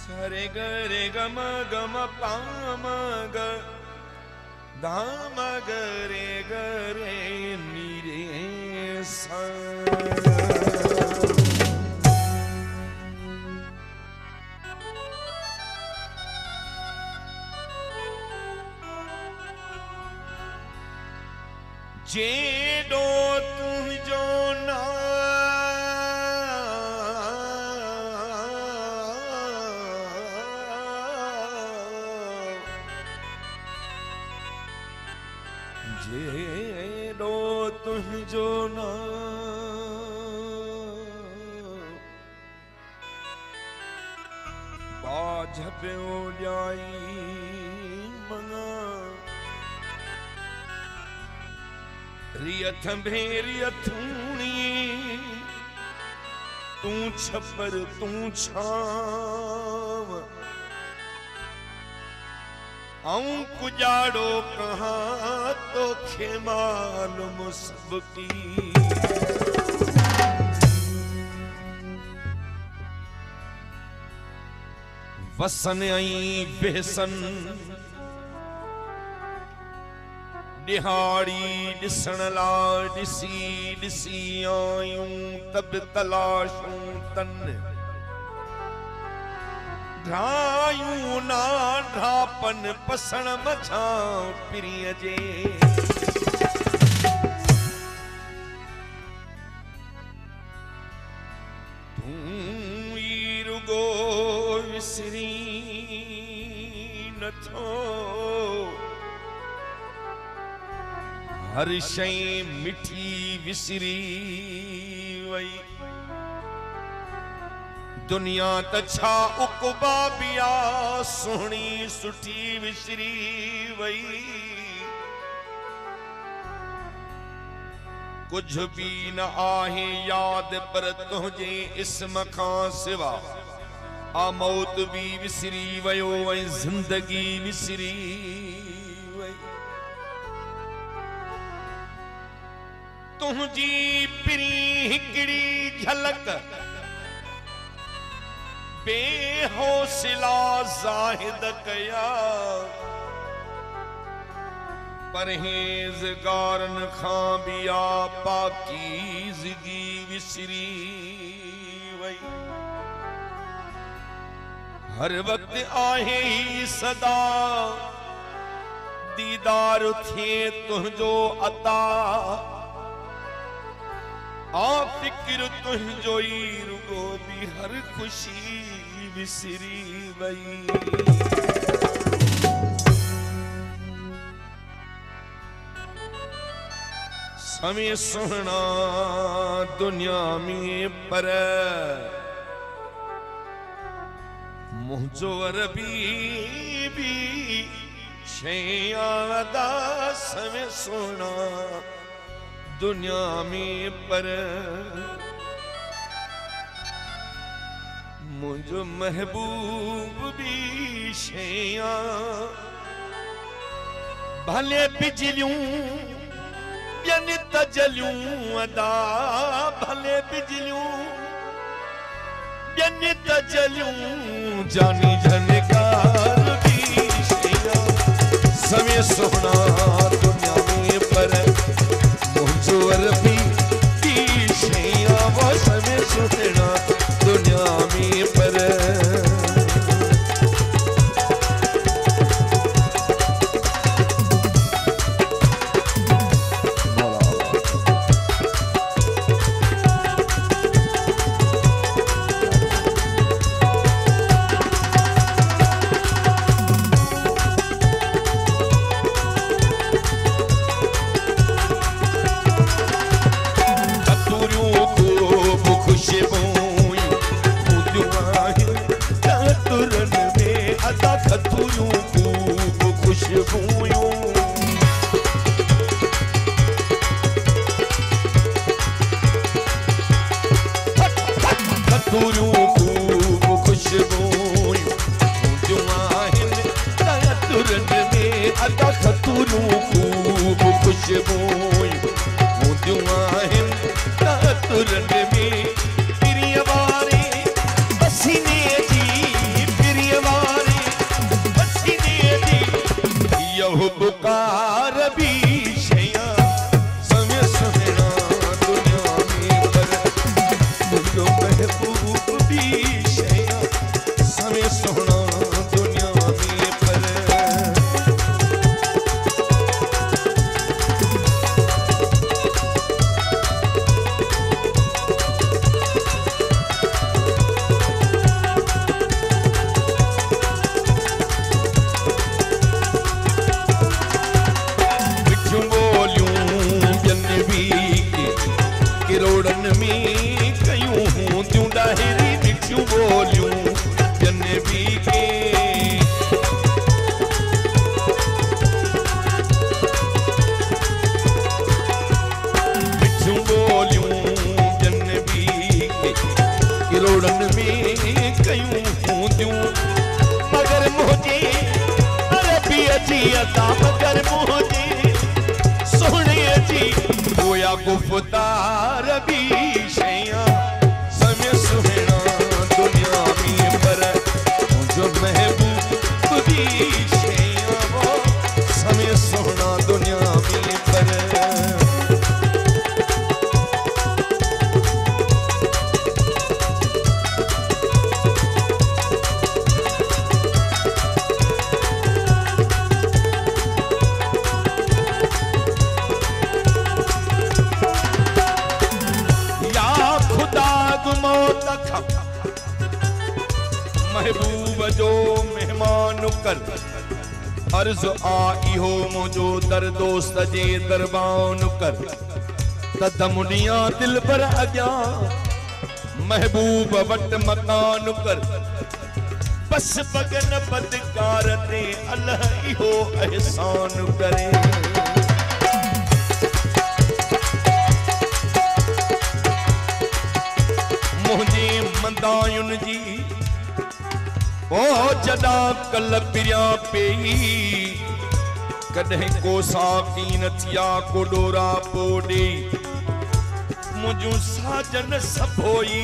रे ग रे ग म ग म पा म ग धा म ग रे नी रे सा। जेडो तुझो ना जेडो तुझो ना बाझब्यो जाई मंगा रियथ भेरियथूणी तू छपर तू छाव आऊं कुजाड़ो कहाँ तो खे मालूम सबकी। वसन आई बेसन दिहाड़ी दिसण ला दिसी दिसी आयूं तब तलाशूं तन ढायूं ना ढापन पसण मछा पिरीअ जे। तूं ई रुगो विसरी नथो हर शइ मिठी विसरी वई दुनिया त छा उक़बा बिया सुहिणी सुठी विसरी वई। कुछ भी न आहे याद पर तुझे इस्म खां सिवा आ मौत भी विसरी वयो ऐं जिंदगी विसरी वई। तुझी पिरी हिकड़ी झलक बेहौसला जाहिद कया परहेज़गारन खां बिया पाकीज़गी विसरी वई। हर वक्त आहे ही सदा दीदार थिए तुझो अता आ फिक्र तुझो ई रुगो भी हर खुशी विसरी वई। समय सुहना दुनिया में पर मुझो अरबी भी शयादा समय सुहना दुनिया में पर मुझो महबूब भी शया भले बिजलियों यन तजलियों अदा भले बिजलियों यन तजलियों जानी झनकार भी शया समय सोना दुनिया में पर मुझो अरबी की शया वो समय सुना दुनिया में पर। तुरन में प्रिय वारे पसीने जी प्रिय लहू बुकार भी शया समय सुना दुनिया में पर मुझो महबूब भी शया समय सुना दुनिया में पर किरोड़न में कयूं हूं त्यूं डाहिरी मिठियूं बोलियूं जन भी के मिठियूं बोलियूं जन भी के किरोड़न में कयूं हूं त्यूं मगर मुझे अरबी अची अता मगर मुझे सोने अची गोया गुफ्तार भी शया समय सुना दुनिया में पर जो महबूब भी शया वो समय सुना दुनिया में पर महबूब जो मेहमान कर अर्ज आई हो मुझो दर दोस्त जे दरबान कर तदमुनिया दिल पर अजा महबूब वट मकान कर बस बगन बदकार ते अल्लाह इहो एहसान करे मुझे मंदायुन जी ओ जदा कल पिरिया पेई कॾहिं को साकीन थिया को डोरा पोडे मुझू साजन सभोई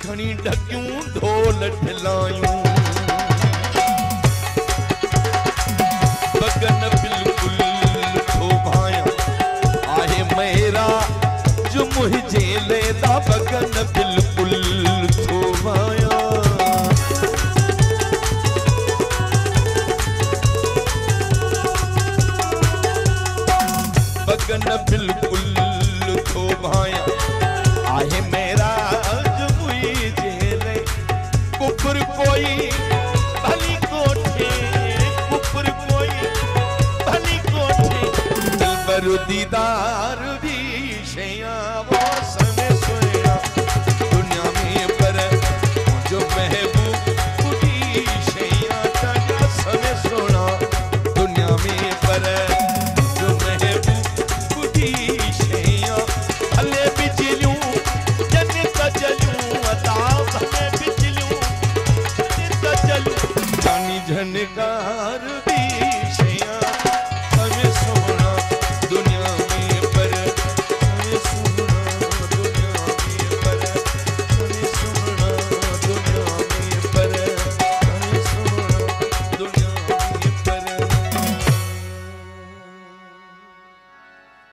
घणी ढकियूं ढोल ढिलायूं बगन बिल्कुल थोभाया आहे मेरा जो मुझे लेदा बगन बिल्कुल थोभाया बगन बिल्कुल थोभाया आहे मेरा जो मुझे ले कुफर कोई भली कोठे कुफर कोई भली कोठे दिलबर दीदार भी शया वो समय सोया दुनिया में पर जो महबूब भी शया समय सोना दुनिया में पर